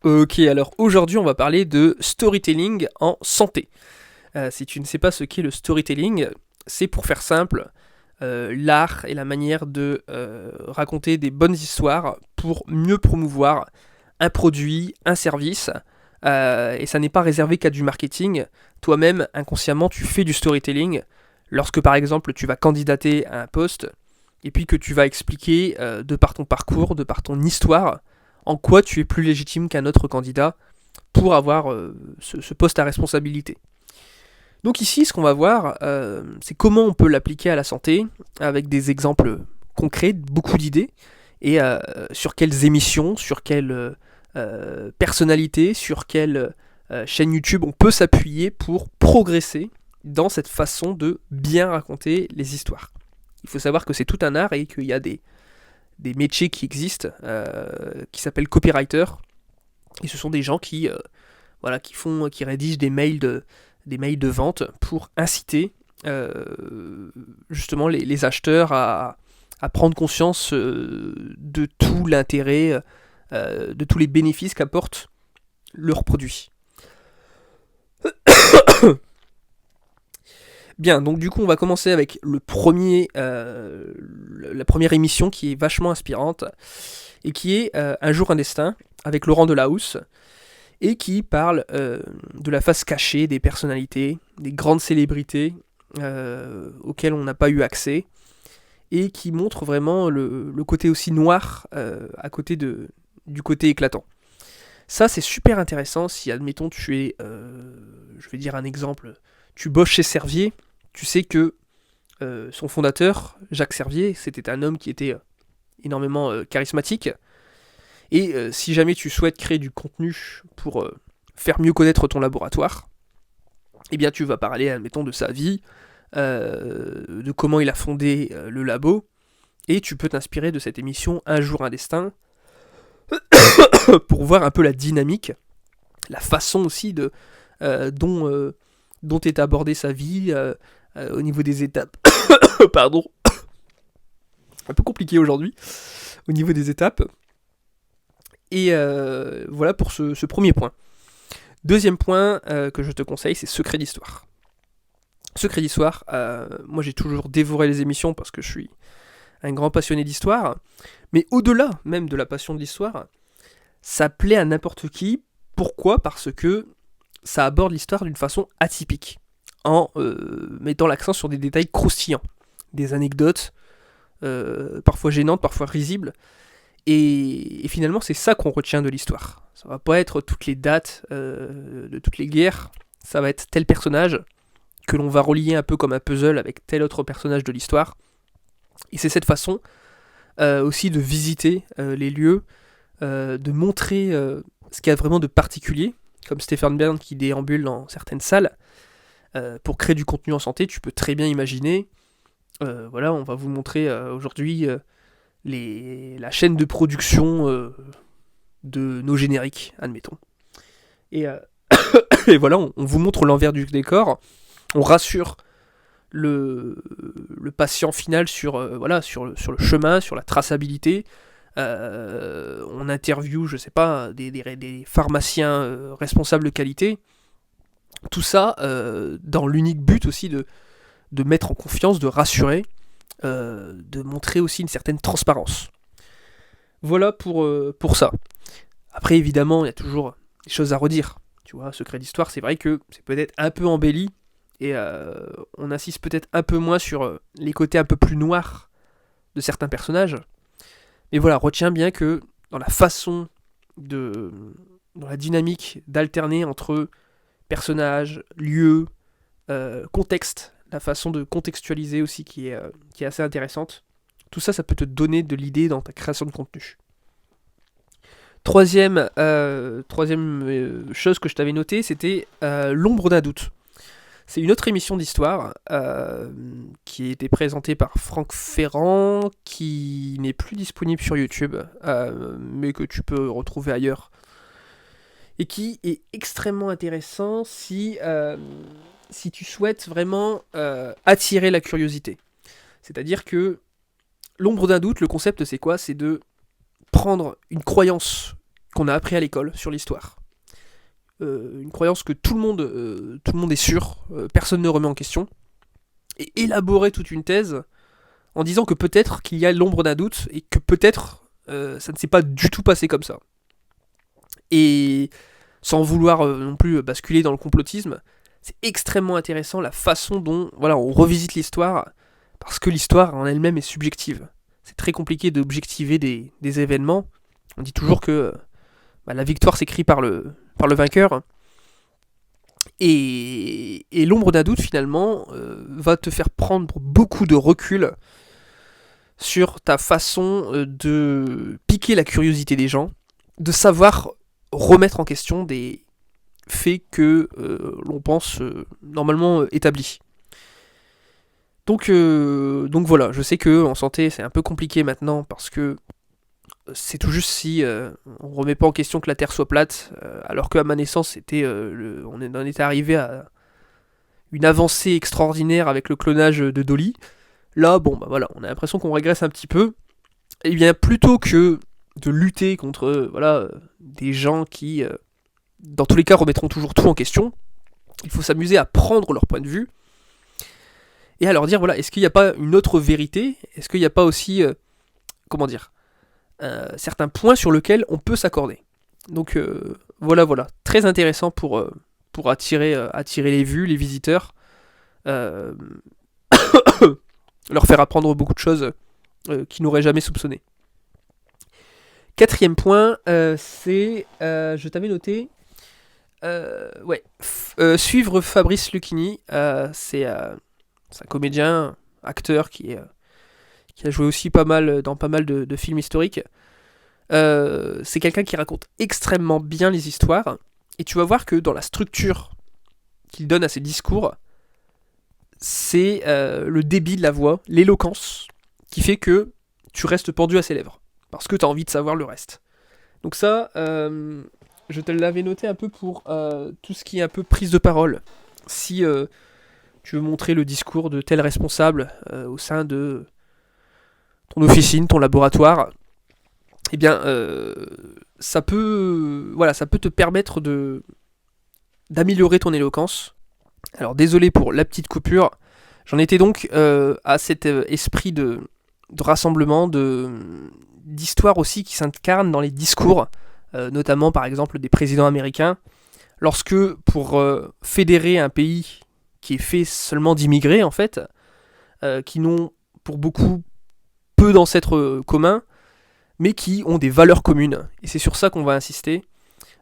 Ok, alors aujourd'hui on va parler de storytelling en santé. Si tu ne sais pas ce qu'est le storytelling, c'est pour faire simple, l'art et la manière de raconter des bonnes histoires pour mieux promouvoir un produit, un service. Et ça n'est pas réservé qu'à du marketing. Toi-même, inconsciemment, tu fais du storytelling lorsque par exemple tu vas candidater à un poste et puis que tu vas expliquer de par ton parcours, de par ton histoire, en quoi tu es plus légitime qu'un autre candidat pour avoir ce poste à responsabilité. Donc ici, ce qu'on va voir, c'est comment on peut l'appliquer à la santé, avec des exemples concrets, beaucoup d'idées, et sur quelles émissions, sur quelles personnalités, sur quelle chaîne YouTube on peut s'appuyer pour progresser dans cette façon de bien raconter les histoires. Il faut savoir que c'est tout un art et qu'il y a des métiers qui existent, qui s'appellent copywriter, et ce sont des gens qui rédigent des mails de vente pour inciter justement les acheteurs à prendre conscience de tout l'intérêt, de tous les bénéfices qu'apportent leurs produits. Bien, donc du coup on va commencer avec la première émission qui est vachement inspirante et qui est Un jour un destin avec Laurent Delahousse et qui parle de la face cachée des personnalités, des grandes célébrités auxquelles on n'a pas eu accès et qui montre vraiment le côté aussi noir à côté du côté éclatant. Ça c'est super intéressant si admettons tu es, je vais dire un exemple, tu bosses chez Servier, tu sais que son fondateur, Jacques Servier, c'était un homme qui était énormément charismatique. Et si jamais tu souhaites créer du contenu pour faire mieux connaître ton laboratoire, eh bien tu vas parler, admettons, de sa vie, de comment il a fondé le labo, et tu peux t'inspirer de cette émission Un jour un destin pour voir un peu la dynamique, la façon aussi dont est abordée sa vie au niveau des étapes. Pardon, un peu compliqué aujourd'hui, au niveau des étapes. Et voilà pour ce premier point. Deuxième point que je te conseille, c'est Secret d'Histoire. Secret d'Histoire, moi j'ai toujours dévoré les émissions parce que je suis un grand passionné d'histoire, mais au-delà même de la passion de l'histoire, ça plaît à n'importe qui. Pourquoi ? Parce que ça aborde l'histoire d'une façon atypique, en mettant l'accent sur des détails croustillants, des anecdotes, parfois gênantes, parfois risibles, et finalement, c'est ça qu'on retient de l'histoire. Ça va pas être toutes les dates de toutes les guerres, ça va être tel personnage que l'on va relier un peu comme un puzzle avec tel autre personnage de l'histoire. Et c'est cette façon aussi de visiter les lieux, de montrer ce qu'il y a vraiment de particulier, comme Stéphane Bern qui déambule dans certaines salles. Pour créer du contenu en santé, tu peux très bien imaginer, voilà, on va vous montrer aujourd'hui la chaîne de production de nos génériques, admettons. Et, et voilà, on vous montre l'envers du décor, on rassure le patient final sur le chemin, sur la traçabilité. On interviewe, je sais pas, des pharmaciens responsables de qualité. Tout ça dans l'unique but aussi de mettre en confiance, de rassurer, de montrer aussi une certaine transparence. Voilà pour ça. Après, évidemment, il y a toujours des choses à redire. Tu vois, Secret d'Histoire, c'est vrai que c'est peut-être un peu embelli, et on insiste peut-être un peu moins sur les côtés un peu plus noirs de certains personnages. Mais voilà, retiens bien que dans la façon dans la dynamique d'alterner entre personnages, lieux, contexte, la façon de contextualiser aussi qui est assez intéressante. Tout ça, ça peut te donner de l'idée dans ta création de contenu. Troisième chose que je t'avais notée, c'était L'ombre d'un doute. C'est une autre émission d'histoire qui a été présentée par Franck Ferrand, qui n'est plus disponible sur YouTube, mais que tu peux retrouver ailleurs. Et qui est extrêmement intéressant si tu souhaites vraiment attirer la curiosité. C'est-à-dire que l'ombre d'un doute, le concept c'est quoi ? C'est de prendre une croyance qu'on a appris à l'école sur l'histoire. Une croyance que tout le monde est sûr, personne ne remet en question, et élaborer toute une thèse en disant que peut-être qu'il y a l'ombre d'un doute et que peut-être ça ne s'est pas du tout passé comme ça. Et sans vouloir non plus basculer dans le complotisme, c'est extrêmement intéressant la façon dont on revisite l'histoire, parce que l'histoire en elle-même est subjective. C'est très compliqué d'objectiver des événements. On dit toujours que la victoire s'écrit par le vainqueur. Et l'ombre d'un doute, finalement, va te faire prendre beaucoup de recul sur ta façon de piquer la curiosité des gens, de savoir remettre en question des faits que l'on pense normalement établis. Donc voilà, je sais que en santé c'est un peu compliqué maintenant parce que c'est tout juste si on remet pas en question que la Terre soit plate, alors qu'à ma naissance on en était arrivé à une avancée extraordinaire avec le clonage de Dolly. Là, on a l'impression qu'on régresse un petit peu. Et bien plutôt que de lutter contre des gens qui, dans tous les cas, remettront toujours tout en question, il faut s'amuser à prendre leur point de vue et à leur dire est-ce qu'il n'y a pas une autre vérité ? Est-ce qu'il n'y a pas aussi certains points sur lesquels on peut s'accorder. Donc voilà, très intéressant pour attirer les vues, les visiteurs, leur faire apprendre beaucoup de choses qu'ils n'auraient jamais soupçonnées. Quatrième point, c'est, je t'avais noté, suivre Fabrice Lucchini, c'est un comédien, acteur qui a joué aussi dans pas mal de films historiques. C'est quelqu'un qui raconte extrêmement bien les histoires, et tu vas voir que dans la structure qu'il donne à ses discours, c'est le débit de la voix, l'éloquence, qui fait que tu restes pendu à ses lèvres, parce que tu as envie de savoir le reste. Donc ça, je te l'avais noté un peu pour tout ce qui est un peu prise de parole. Si tu veux montrer le discours de tel responsable au sein de ton officine, ton laboratoire, eh bien, ça peut te permettre d'améliorer ton éloquence. Alors, désolé pour la petite coupure. J'en étais donc à cet esprit de rassemblement, d'histoire aussi qui s'incarne dans les discours, notamment par exemple des présidents américains, lorsque pour fédérer un pays qui est fait seulement d'immigrés, en fait, qui n'ont pour beaucoup peu d'ancêtres communs, mais qui ont des valeurs communes. Et c'est sur ça qu'on va insister.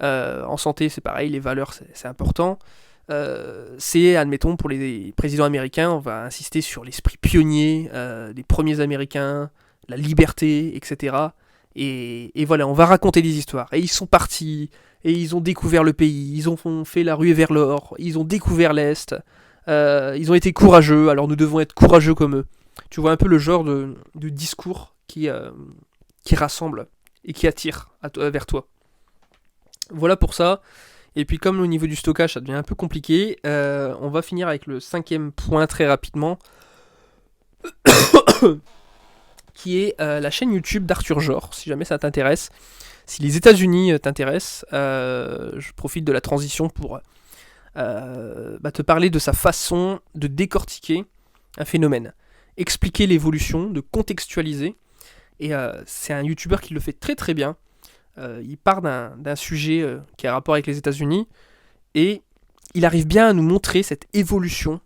En santé, c'est pareil, les valeurs, c'est important. C'est, admettons, pour les présidents américains, on va insister sur l'esprit pionnier des premiers Américains, la liberté, etc. Et voilà, on va raconter des histoires. Et ils sont partis, et ils ont découvert le pays, ils ont fait la ruée vers l'or, ils ont découvert l'Est, ils ont été courageux, alors nous devons être courageux comme eux. Tu vois un peu le genre de discours qui rassemble et qui attire vers toi. Voilà pour ça. Et puis comme au niveau du stockage ça devient un peu compliqué, on va finir avec le 5e point très rapidement, qui est la chaîne YouTube d'Arthur Jor, si jamais ça t'intéresse. Si les États-Unis t'intéressent, je profite de la transition pour te parler de sa façon de décortiquer un phénomène, expliquer l'évolution, de contextualiser. Et c'est un YouTuber qui le fait très très bien. Il part d'un sujet qui a rapport avec les États-Unis et il arrive bien à nous montrer cette évolution,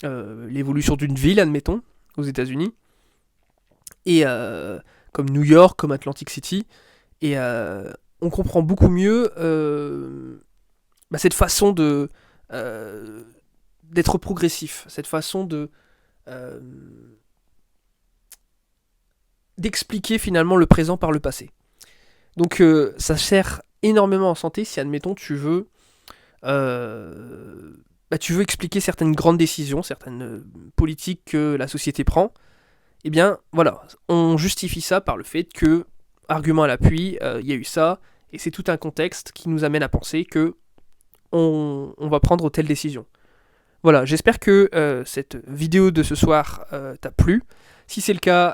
l'évolution d'une ville, admettons, aux États-Unis, et comme New York, comme Atlantic City, et on comprend beaucoup mieux cette façon d'être progressif, cette façon d'expliquer finalement le présent par le passé. Donc ça sert énormément en santé si, admettons, tu veux expliquer certaines grandes décisions, certaines politiques que la société prend. Eh bien, voilà, on justifie ça par le fait que, argument à l'appui, il y a eu ça, et c'est tout un contexte qui nous amène à penser que on va prendre telle décision. Voilà, j'espère que cette vidéo de ce soir t'a plu. Si c'est le cas,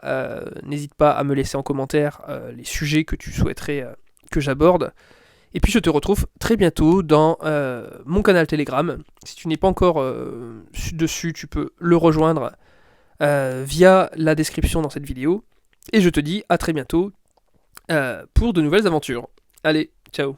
n'hésite pas à me laisser en commentaire les sujets que tu souhaiterais que j'aborde. Et puis je te retrouve très bientôt dans mon canal Telegram. Si tu n'es pas encore dessus, tu peux le rejoindre via la description dans cette vidéo. Et je te dis à très bientôt pour de nouvelles aventures. Allez, ciao.